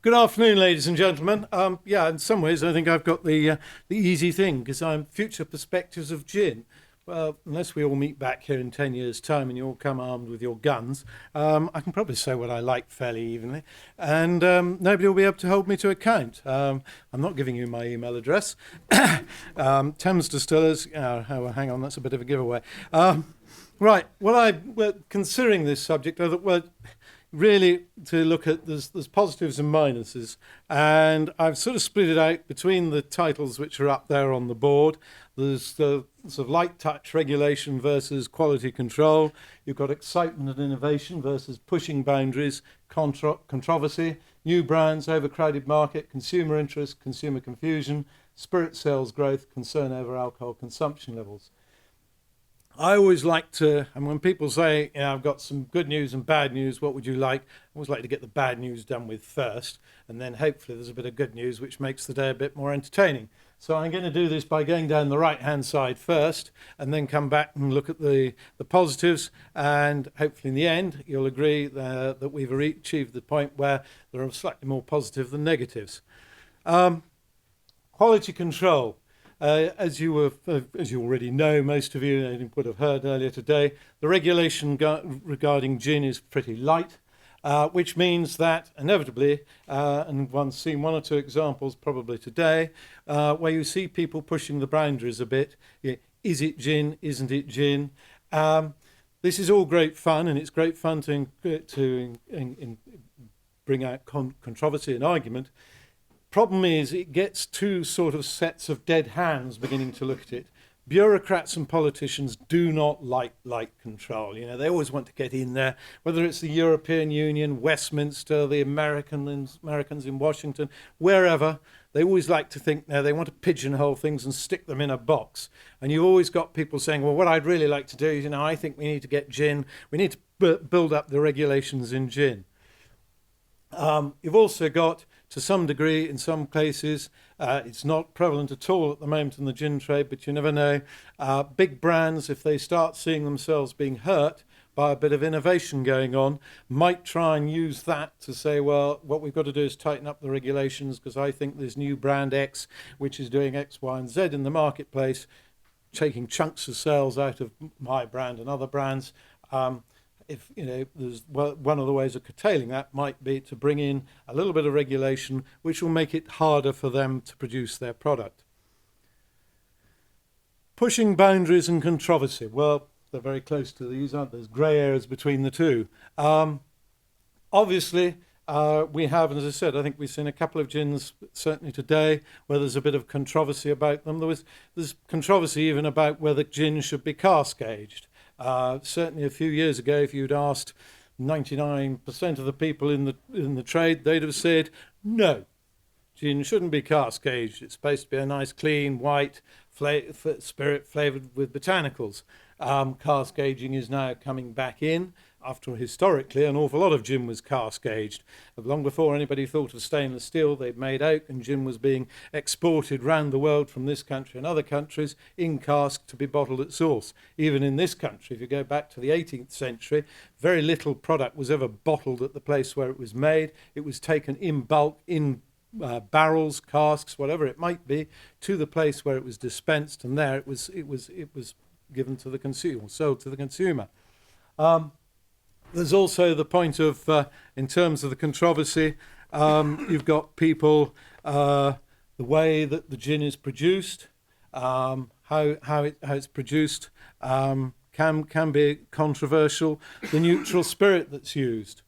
Good afternoon, ladies and gentlemen. Yeah, in some ways, I think I've got the easy thing because I'm future perspectives of gin. Well, unless we all meet back here in 10 years' time and you all come armed with your guns, I can probably say what I like fairly evenly, and nobody will be able to hold me to account. I'm not giving you my email address. Thames Distillers, hang on, that's a bit of a giveaway. Right, well, considering this subject, I thought, well, really to look at there's positives and minuses, and I've sort of split it out between the titles which are up there on the board. There's the sort of light touch regulation versus quality control. You've got excitement and innovation versus pushing boundaries, controversy, new brands, overcrowded market, consumer interest, consumer confusion, spirit sales growth, concern over alcohol consumption levels. I always like to, and when people say, I've got some good news and bad news, what would you like? I always like to get the bad news done with first, and then hopefully there's a bit of good news which makes the day a bit more entertaining. So I'm going to do this by going down the right-hand side first, and then come back and look at the positives, and hopefully in the end you'll agree that we've achieved the point where there are slightly more positive than negatives. Quality control. As you already know, most of you would have heard earlier today, the regulation regarding gin is pretty light, which means that inevitably, and one's seen one or two examples probably today, where you see people pushing the boundaries a bit. Is it gin? Isn't it gin? This is all great fun, and it's great fun to bring out controversy and argument. Problem is, it gets two sort of sets of dead hands beginning to look at it. Bureaucrats and politicians do not like control. They always want to get in there, whether it's the European Union, Westminster, the Americans in Washington, wherever. They always like to think now they want to pigeonhole things and stick them in a box. And you've always got people saying, well, what I'd really like to do is, I think we need to get gin. We need to build up the regulations in gin. You've also got, to some degree, in some places, it's not prevalent at all at the moment in the gin trade, but you never know. Big brands, if they start seeing themselves being hurt by a bit of innovation going on, might try and use that to say, well, what we've got to do is tighten up the regulations because I think there's new brand X, which is doing X, Y, and Z in the marketplace, taking chunks of sales out of my brand and other brands. If there's one of the ways of curtailing that might be to bring in a little bit of regulation, which will make it harder for them to produce their product. Pushing boundaries and controversy. Well, they're very close to these, aren't there? There's grey areas between the two. Obviously, we have, and as I said, I think we've seen a couple of gins, certainly today, where there's a bit of controversy about them. There's controversy even about whether gin should be cask aged. Certainly a few years ago, if you'd asked 99% of the people in the trade, they'd have said, no, gin shouldn't be cask aged. It's supposed to be a nice, clean, white spirit flavoured with botanicals. Cask aging is now coming back in, after historically an awful lot of gin was cask aged. Long before anybody thought of stainless steel, they'd made oak, and gin was being exported round the world from this country and other countries in cask to be bottled at source. Even in this country, if you go back to the 18th century, very little product was ever bottled at the place where it was made. It was taken in bulk, in barrels, casks, whatever it might be, to the place where it was dispensed, and there it was given to the consumer, sold to the consumer. There's also the point of, in terms of the controversy, you've got people, the way that the gin is produced, how it's produced can be controversial. The neutral spirit that's used,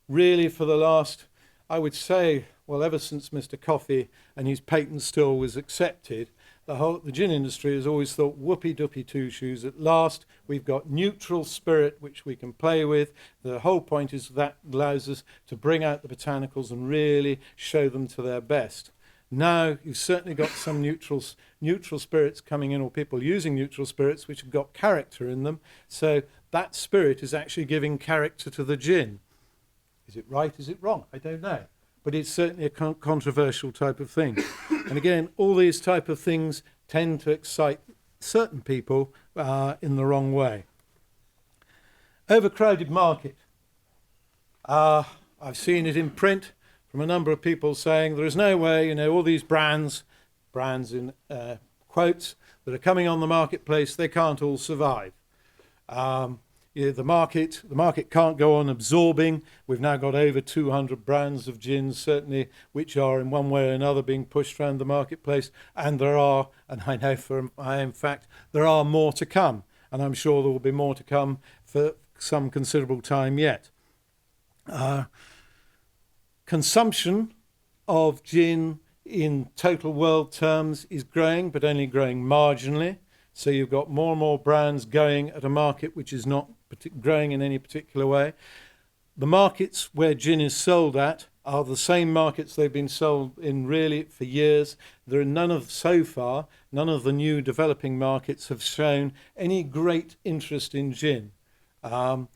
really for the last, I would say, well, ever since Mr. Coffee and his patent still was accepted, the gin industry has always thought, whoopee-doopie two shoes, at last we've got neutral spirit which we can play with. The whole point is that allows us to bring out the botanicals and really show them to their best. Now you've certainly got some neutral spirits coming in, or people using neutral spirits which have got character in them, so that spirit is actually giving character to the gin. Is it right? Is it wrong? I don't know. But it's certainly a controversial type of thing. And again, all these type of things tend to excite certain people in the wrong way. Overcrowded market. I've seen it in print from a number of people saying there is no way, all these brands in quotes, that are coming on the marketplace, they can't all survive. The market can't go on absorbing. We've now got over 200 brands of gins, certainly, which are in one way or another being pushed around the marketplace. And there are, and I know for in fact, there are more to come. And I'm sure there will be more to come for some considerable time yet. Consumption of gin in total world terms is growing, but only growing marginally. So you've got more and more brands going at a market which is not growing in any particular way. The markets where gin is sold at are the same markets they've been sold in really for years. There are so far, none of the new developing markets have shown any great interest in gin. I'll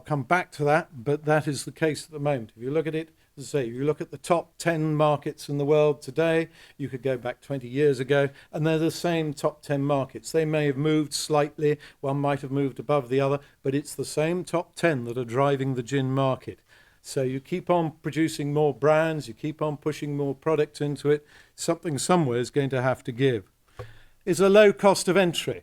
come back to that, but that is the case at the moment. If you look at it, as I say, you look at the top 10 markets in the world today, you could go back 20 years ago, and they're the same top 10 markets. They may have moved slightly, one might have moved above the other, but it's the same top 10 that are driving the gin market. So you keep on producing more brands, you keep on pushing more product into it, something somewhere is going to have to give. It's a low cost of entry.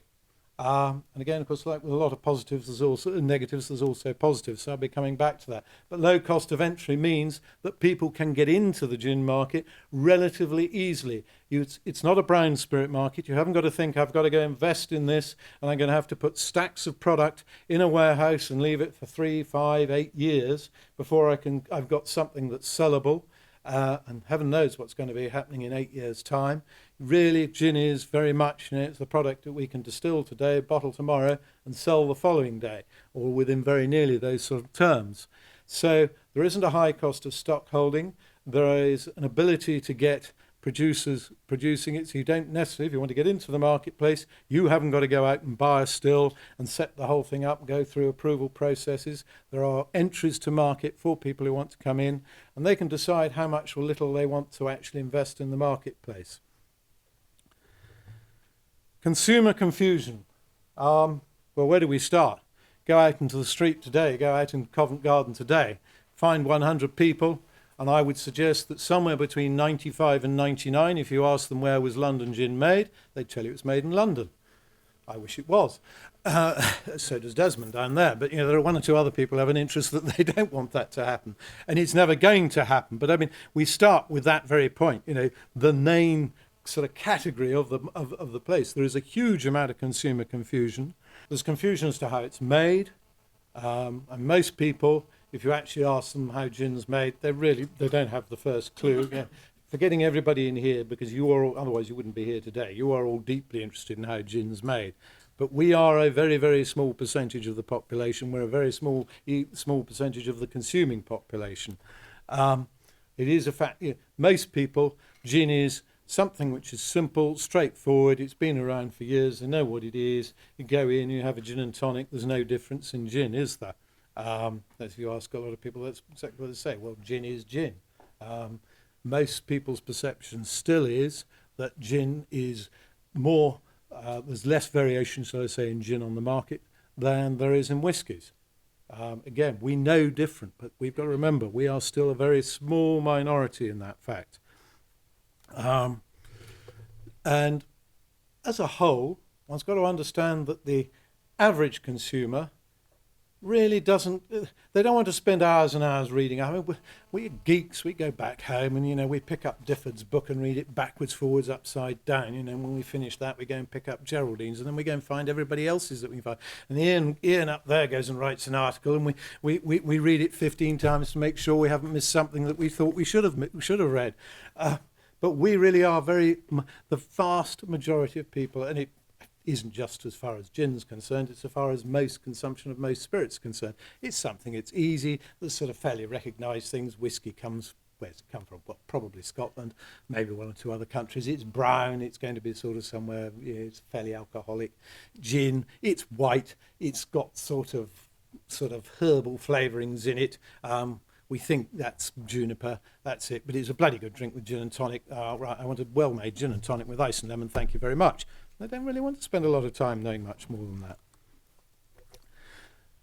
And again, of course, like with a lot of positives, there's also negatives, there's also positives, so I'll be coming back to that. But low cost of entry means that people can get into the gin market relatively easily. It's not a brown spirit market. You haven't got to think, I've got to go invest in this, and I'm going to have to put stacks of product in a warehouse and leave it for 3, 5, 8 years before I've got something that's sellable. And heaven knows what's going to be happening in 8 years' time. Really, gin is very much, it's the product that we can distill today, bottle tomorrow, and sell the following day, or within very nearly those sort of terms. So there isn't a high cost of stock holding. There is an ability to get producers producing it. So you don't necessarily, if you want to get into the marketplace, you haven't got to go out and buy a still and set the whole thing up, go through approval processes. There are entries to market for people who want to come in, and they can decide how much or little they want to actually invest in the marketplace. Consumer confusion. Well, where do we start? Go out into the street today, go out in Covent Garden today, find 100 people, and I would suggest that somewhere between 95 and 99, if you ask them where was London gin made, they'd tell you it was made in London. I wish it was. So does Desmond down there. But, there are one or two other people who have an interest that they don't want that to happen. And it's never going to happen. But, we start with that very point, the main sort of category of the place. There is a huge amount of consumer confusion. There's confusion as to how it's made. And most people, if you actually ask them how gin's made, they don't have the first clue. Forgetting everybody in here, because otherwise you wouldn't be here today. You are all deeply interested in how gin's made. But we are a very, very small percentage of the population. We're a very small percentage of the consuming population. It is a fact, most people, gin is something which is simple, straightforward. It's been around for years. They know what it is. You go in, you have a gin and tonic. There's no difference in gin, is there? If you ask a lot of people, that's exactly what they say. Well, gin is gin. Most people's perception still is that gin is more, there's less variation, shall I say, in gin on the market than there is in whiskies. Again, we know different, but we've got to remember we are still a very small minority in that fact. And as a whole, one's got to understand that the average consumer really they don't want to spend hours and hours reading. We're geeks. We go back home and, we pick up Difford's book and read it backwards, forwards, upside down. When we finish that, we go and pick up Geraldine's, and then we go and find everybody else's that we find. And Ian up there goes and writes an article, and we read it 15 times to make sure we haven't missed something that we thought we should have read. But we really are the vast majority of people, and it isn't just as far as gin's concerned, it's as far as most consumption of most spirits concerned. It's something, it's easy, there's sort of fairly recognised things. Whiskey where's it come from? Well, probably Scotland, maybe one or two other countries. It's brown, it's going to be sort of somewhere, it's fairly alcoholic. Gin, it's white, it's got sort of herbal flavourings in it. We think that's juniper, that's it, but it's a bloody good drink with gin and tonic. Right, I want a well-made gin and tonic with ice and lemon, thank you very much. They don't really want to spend a lot of time knowing much more than that.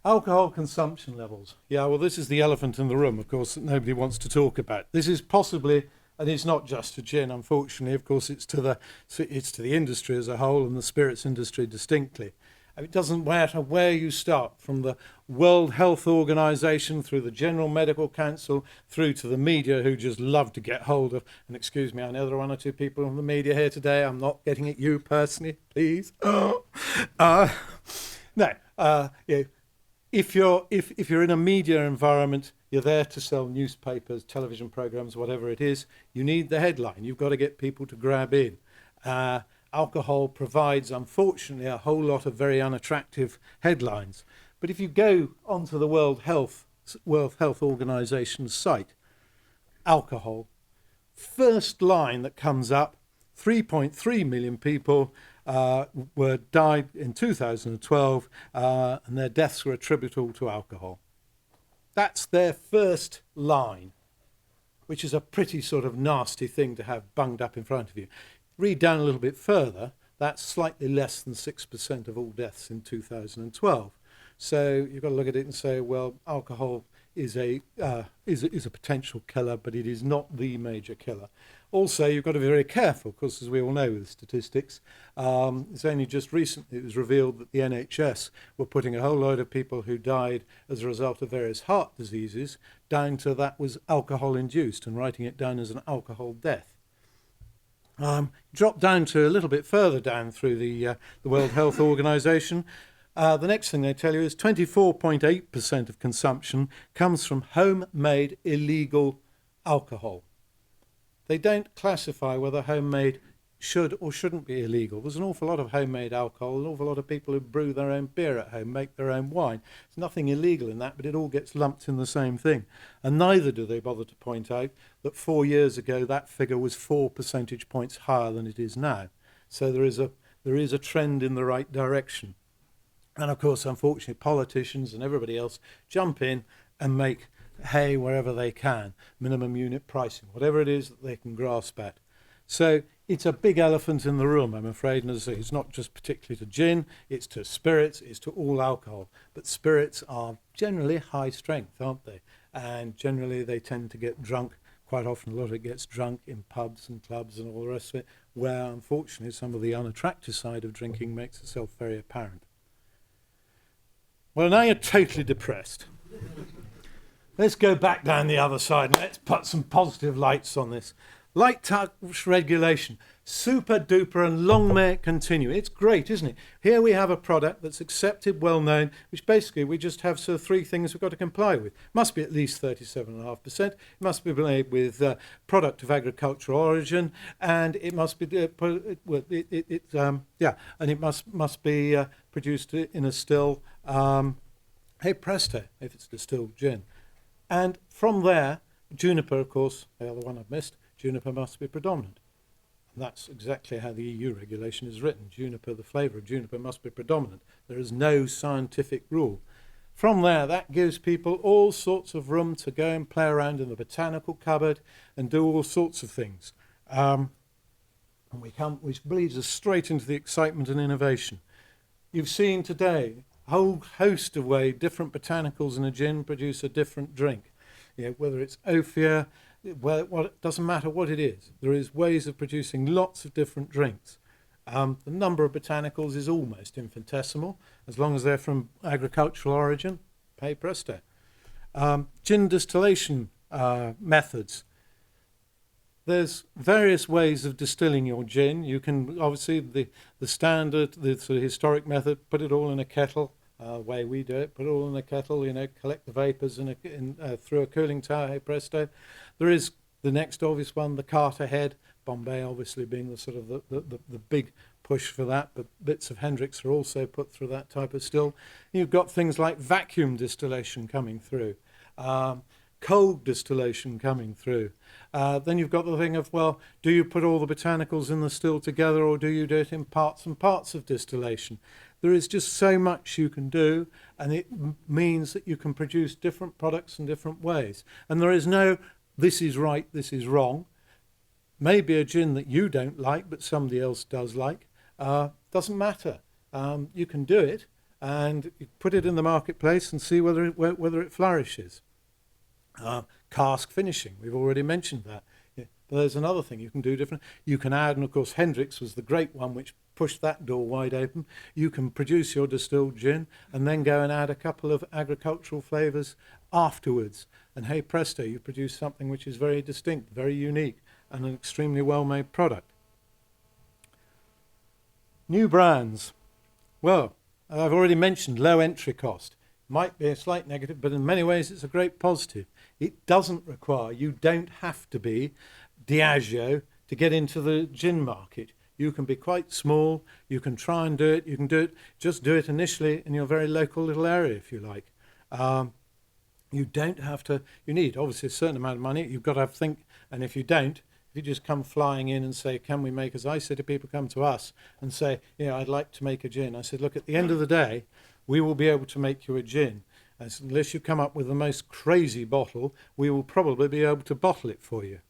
Alcohol consumption levels. Yeah, well, this is the elephant in the room, of course, that nobody wants to talk about. This is possibly, and it's not just to gin, unfortunately. Of course, it's to the industry as a whole and the spirits industry distinctly. And it doesn't matter where you start, from the World Health Organization through the General Medical Council through to the media, who just love to get hold of. And excuse me, I know there are one or two people from the media here today. I'm not getting at you personally, please. No. Yeah. If you're in a media environment, you're there to sell newspapers, television programs, whatever it is. You need the headline. You've got to get people to grab in. Alcohol provides, unfortunately, a whole lot of very unattractive headlines. But if you go onto the World Health Organization's site, alcohol, first line that comes up, 3.3 million people died in 2012, and their deaths were attributable to alcohol. That's their first line, which is a pretty sort of nasty thing to have bunged up in front of you. Read down a little bit further, that's slightly less than 6% of all deaths in 2012. So you've got to look at it and say, well, alcohol is a potential killer, but it is not the major killer. Also, you've got to be very careful, because as we all know with statistics, it's only just recently it was revealed that the NHS were putting a whole load of people who died as a result of various heart diseases down to that was alcohol-induced, and writing it down as an alcohol death. Drop down to a little bit further down through the World Health Organization. The next thing they tell you is 24.8% of consumption comes from homemade illegal alcohol. They don't classify whether homemade should or shouldn't be illegal. There's an awful lot of homemade alcohol, an awful lot of people who brew their own beer at home, make their own wine. There's nothing illegal in that, but it all gets lumped in the same thing. And neither do they bother to point out that 4 years ago that figure was 4 percentage points higher than it is now. So there is a trend in the right direction. And of course, unfortunately, politicians and everybody else jump in and make hay wherever they can, minimum unit pricing, whatever it is that they can grasp at. So it's a big elephant in the room, I'm afraid, and as I say, it's not just particularly to gin, it's to spirits, it's to all alcohol. But spirits are generally high strength, aren't they? And generally they tend to get drunk. Quite often a lot of it gets drunk in pubs and clubs and all the rest of it, where unfortunately some of the unattractive side of drinking makes itself very apparent. Well, now you're totally depressed. Let's go back down the other side and let's put some positive lights on this. Light touch regulation, super duper, and long may it continue. It's great, isn't it? Here we have a product that's accepted, well known, which basically we just have sort of three things we've got to comply with. It must be at least 37.5%. It must be made with product of agricultural origin, and it must be and it must be produced in a still. Hey presto, if it's distilled gin, and from there, juniper, of course, the other one I've missed. Juniper must be predominant. And that's exactly how the EU regulation is written. Juniper, the flavour of juniper must be predominant. There is no scientific rule. From there, that gives people all sorts of room to go and play around in the botanical cupboard and do all sorts of things. Which bleeds us straight into the excitement and innovation. You've seen today a whole host of ways different botanicals in a gin produce a different drink. Whether it's ophir, it doesn't matter what it is. There is ways of producing lots of different drinks. The number of botanicals is almost infinitesimal, as long as they're from agricultural origin. Hey presto. Gin distillation methods. There's various ways of distilling your gin. You can obviously the standard, the sort of historic method, put it all in a kettle. Way we do it, put it all in a kettle, collect the vapours through a cooling tower, hey presto. There is the next obvious one, the Carter head, Bombay obviously being the sort of the big push for that, but bits of Hendrix are also put through that type of still. You've got things like vacuum distillation coming through, cold distillation coming through. Then you've got the thing of, well, do you put all the botanicals in the still together, or do you do it in parts and parts of distillation? There is just so much you can do, and it means that you can produce different products in different ways. And there is no, this is right, this is wrong. Maybe a gin that you don't like, but somebody else does like, doesn't matter. You can do it, and you put it in the marketplace and see whether it flourishes. Cask finishing, we've already mentioned that. Yeah, but there's another thing you can do different. You can add, and of course Hendrick's was the great one which pushed that door wide open. You can produce your distilled gin and then go and add a couple of agricultural flavours afterwards. And hey presto, you produce something which is very distinct, very unique, and an extremely well-made product. New brands. Well, I've already mentioned low entry cost. Might be a slight negative, but in many ways it's a great positive. It doesn't require, you don't have to be Diageo to get into the gin market. You can be quite small, you can try and do it, you can do it, just do it initially in your very local little area if you like. You don't have to, you need obviously a certain amount of money, you've got to think, and if you don't, if you just come flying in and say, can we make, as I say to people, come to us and say, I'd like to make a gin. I said, look, at the end of the day, we will be able to make you a gin. Unless you come up with the most crazy bottle, we will probably be able to bottle it for you.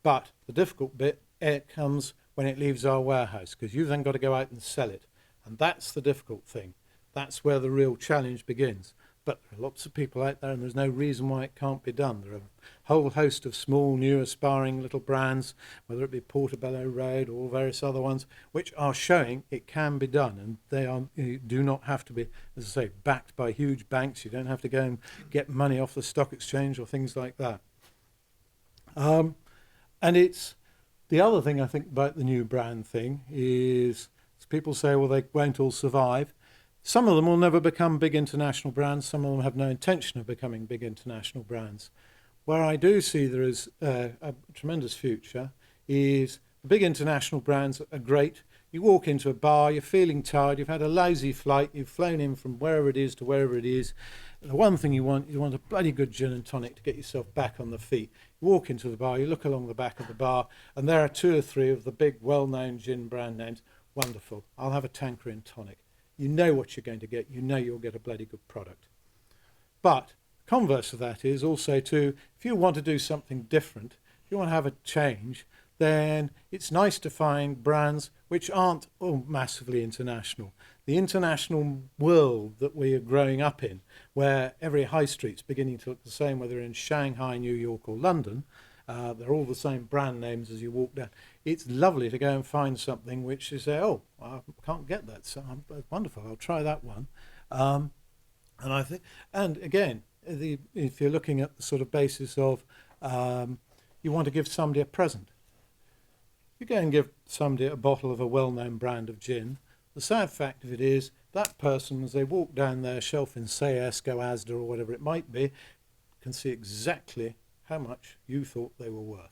But the difficult bit, it comes when it leaves our warehouse, because you've then got to go out and sell it. And that's the difficult thing. That's where the real challenge begins. But there are lots of people out there, and there's no reason why it can't be done. There are a whole host of small, new, aspiring little brands, whether it be Portobello Road or various other ones, which are showing it can be done. And they are, you do not have to be, as I say, backed by huge banks. You don't have to go and get money off the stock exchange or things like that. And it's the other thing I think about the new brand thing is people say, well, they won't all survive. Some of them will never become big international brands. Some of them have no intention of becoming big international brands. Where I do see there is a tremendous future is the big international brands are great. You walk into a bar, you're feeling tired, you've had a lazy flight, you've flown in from wherever it is to wherever it is. The one thing you want a bloody good gin and tonic to get yourself back on the feet. You walk into the bar, you look along the back of the bar, and there are 2 or 3 of the big well-known gin brand names. Wonderful. I'll have a tanker and tonic. You know what you're going to get. You know you'll get a bloody good product. But converse of that is also to, if you want to do something different, if you want to have a change, then it's nice to find brands which aren't all massively international. The international world that we are growing up in, where every high street's beginning to look the same, whether in Shanghai, New York or London, they're all the same brand names as you walk down. It's lovely to go and find something which you say, oh, I can't get that, so wonderful, I'll try that one. And I think, and again, if you're looking at the sort of basis of you want to give somebody a present, you go and give somebody a bottle of a well-known brand of gin. The sad fact of it is that person, as they walk down their shelf in, say, Esco, Asda or whatever it might be, can see exactly how much you thought they were worth.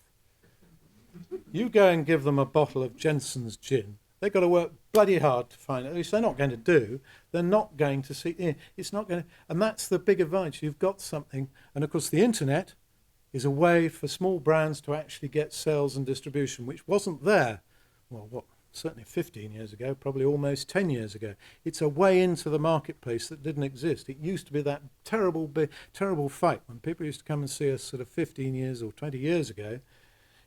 You go and give them a bottle of Jensen's gin, they've got to work bloody hard to find it. At least they're not going to do. They're not going to see. It's not going to. And that's the big advantage. You've got something. And of course, the internet is a way for small brands to actually get sales and distribution, which wasn't there. Well, certainly 15 years ago, probably almost 10 years ago. It's a way into the marketplace that didn't exist. It used to be that terrible fight when people used to come and see us sort of 15 years or 20 years ago.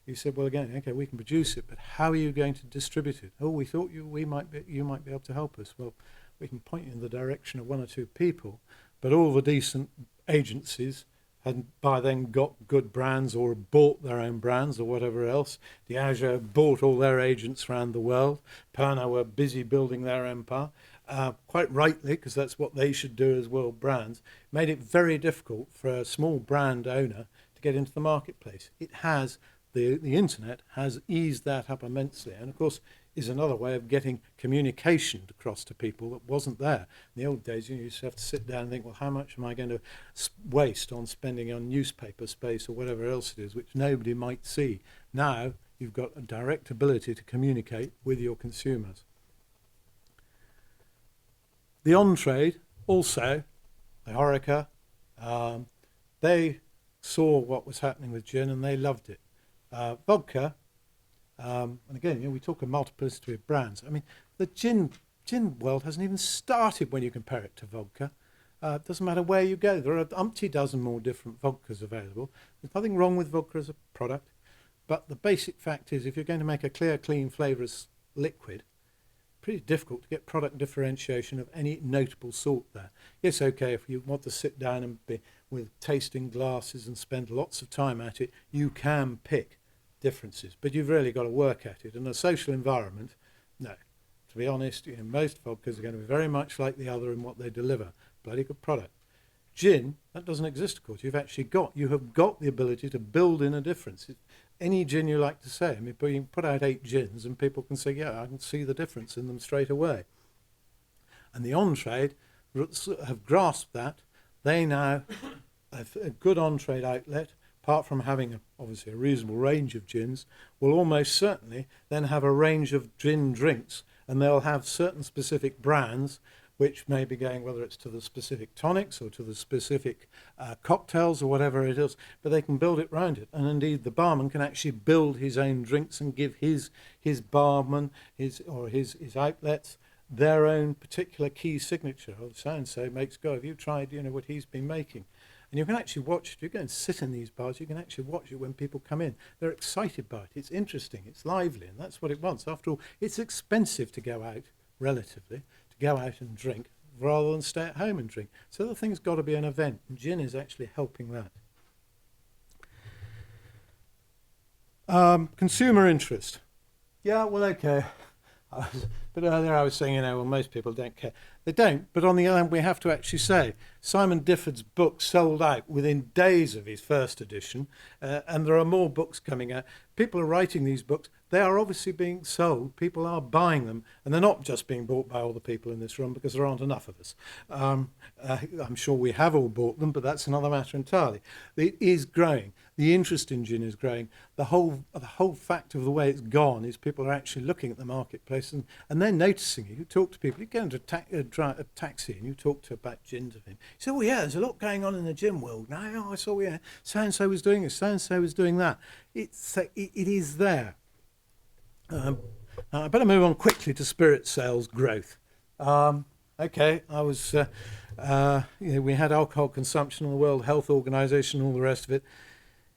You said, well, again, okay, we can produce it, but how are you going to distribute it? Oh, we thought you might be able to help us. Well, we can point you in the direction of 1 or 2 people, but all the decent agencies had by then got good brands or bought their own brands or whatever else. Diageo bought all their agents around the world. Pernod were busy building their empire, quite rightly, because that's what they should do as world brands. Made it very difficult for a small brand owner to get into the marketplace. It has. The internet has eased that up immensely, and of course is another way of getting communication across to people that wasn't there. In the old days, you used to have to sit down and think, well, how much am I going to waste on spending on newspaper space or whatever else it is, which nobody might see. Now you've got a direct ability to communicate with your consumers. The on-trade also, the HoReCa, they saw what was happening with gin and they loved it. Vodka, and again, we talk a multiplicity of brands. I mean, the gin world hasn't even started when you compare it to vodka. It doesn't matter where you go. There are umpty dozen more different vodkas available. There's nothing wrong with vodka as a product, but the basic fact is if you're going to make a clear, clean, flavourless liquid, pretty difficult to get product differentiation of any notable sort there. Yes, okay, if you want to sit down and be with tasting glasses and spend lots of time at it, you can pick differences, but you've really got to work at it. In a social environment, no. To be honest, most vodkas are going to be very much like the other in what they deliver. Bloody good product. Gin, that doesn't exist, of course. You have got the ability to build in a difference. Any gin you like to say, I mean, you can put out 8 gins and people can say, yeah, I can see the difference in them straight away. And the on-trade have grasped that. They now have a good on-trade outlet, apart from having obviously a reasonable range of gins, will almost certainly then have a range of gin drinks, and they'll have certain specific brands which may be going, whether it's to the specific tonics or to the specific cocktails or whatever it is, but they can build it round it. And indeed, the barman can actually build his own drinks and give his barman, his outlets, their own particular key signature. Oh, so-and-so makes go. Have you tried, what he's been making? And you can actually watch it. You go and sit in these bars, you can actually watch it when people come in. They're excited by it. It's interesting. It's lively, and that's what it wants. After all, it's expensive to go out, relatively, to go out and drink rather than stay at home and drink. So the thing's got to be an event, and gin is actually helping that. Consumer interest. Yeah, well, okay. But earlier I was saying, well, most people don't care. They don't, but on the other hand, we have to actually say Simon Difford's book sold out within days of his first edition, and there are more books coming out. People are writing these books. They are obviously being sold. People are buying them, and they're not just being bought by all the people in this room because there aren't enough of us. I'm sure we have all bought them, but that's another matter entirely. It is growing. The interest in gin is growing. The whole fact of the way it's gone is people are actually looking at the marketplace and they're noticing it. You talk to people, you get into a taxi and you talk about gin to them. You say, oh yeah, there's a lot going on in the gin world now. I saw, yeah, so-and-so was doing this, so-and-so was doing that. It is there. I better move on quickly to spirit sales growth. Okay, I was, we had alcohol consumption in the World Health Organization and all the rest of it.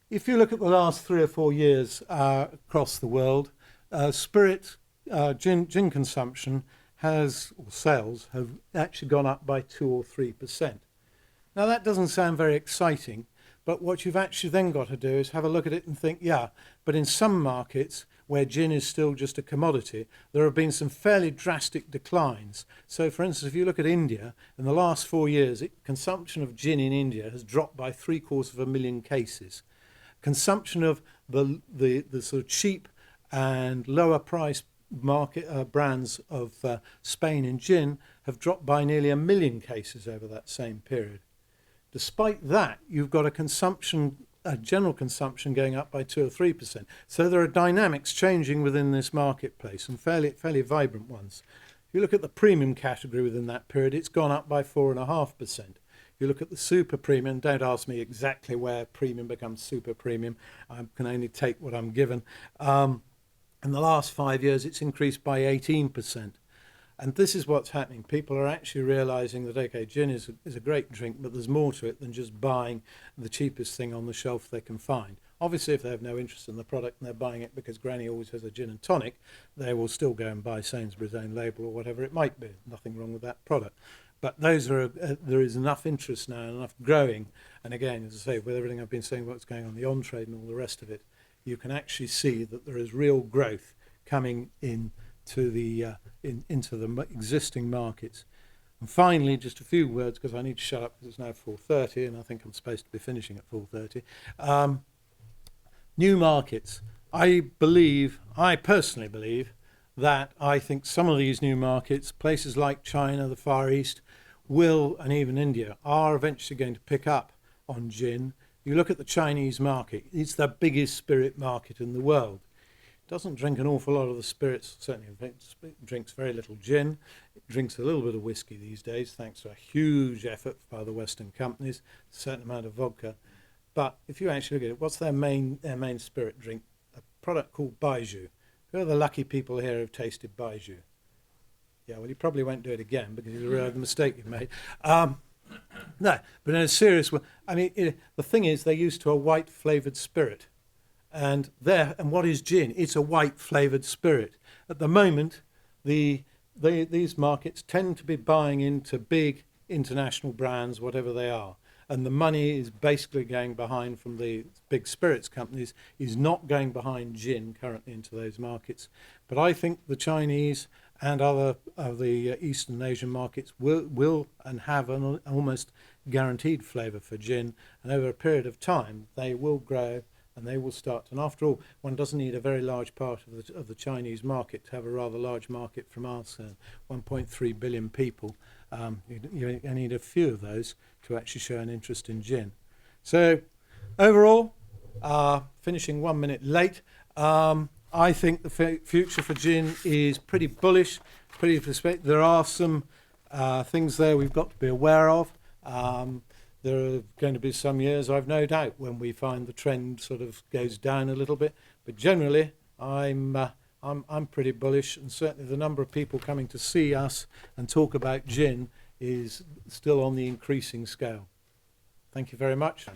If you look at the last 3 or 4 years across the world, gin consumption or sales have actually gone up by 2 or 3%. Now that doesn't sound very exciting, but what you've actually then got to do is have a look at it and think, yeah, but in some markets where gin is still just a commodity, there have been some fairly drastic declines. So for instance, if you look at India, in the last 4 years, consumption of gin in India has dropped by 750,000 cases. Consumption of the sort of cheap and lower price market brands of Spain in gin have dropped by nearly 1 million cases over that same period. Despite that, you've got a general consumption going up by 2 or 3%. So there are dynamics changing within this marketplace, and fairly vibrant ones. If you look at the premium category within that period, it's gone up by 4.5%. If you look at the super premium, don't ask me exactly where premium becomes super premium. I can only take what I'm given. In the last 5 years, it's increased by 18%. And this is what's happening. People are actually realizing that, okay, gin is a great drink, but there's more to it than just buying the cheapest thing on the shelf they can find. Obviously, if they have no interest in the product and they're buying it because Granny always has a gin and tonic, they will still go and buy Sainsbury's own label or whatever it might be. Nothing wrong with that product. But there is enough interest now and enough growing. And again, as I say, with everything I've been saying, what's going on the on-trade and all the rest of it, you can actually see that there is real growth coming into the existing markets. And finally, just a few words, because I need to shut up because it's now 4:30 and I think I'm supposed to be finishing at 4:30. New markets. I personally believe that I think some of these new markets, places like China, the Far East, and even India, are eventually going to pick up on gin. You look at the Chinese market, it's the biggest spirit market in the world. It doesn't drink an awful lot of the spirits, certainly it drinks very little gin. It drinks a little bit of whiskey these days, thanks to a huge effort by the Western companies, a certain amount of vodka. But if you actually look at it, what's their main spirit drink? A product called Baijiu. Who are the lucky people here who've tasted Baijiu? Yeah, well, you probably won't do it again because you realise the mistake you've made. No, but in a serious way, I mean, the thing is, they're used to a white flavoured spirit. And what is gin? It's a white flavoured spirit. At the moment, the these markets tend to be buying into big international brands, whatever they are. And the money is basically going behind from the big spirits companies, is not going behind gin currently into those markets. But I think the Chinese and other of the Eastern Asian markets will and have an almost guaranteed flavour for gin. And over a period of time, they will grow and they will start. And after all, one doesn't need a very large part of the Chinese market to have a rather large market from us, 1.3 billion people. You need a few of those to actually show an interest in gin. So overall, finishing 1 minute late, I think the future for gin is pretty bullish, pretty prospective. There are some things there we've got to be aware of. There are going to be some years, I've no doubt, when we find the trend sort of goes down a little bit. But generally, I'm pretty bullish, and certainly the number of people coming to see us and talk about gin is still on the increasing scale. Thank you very much.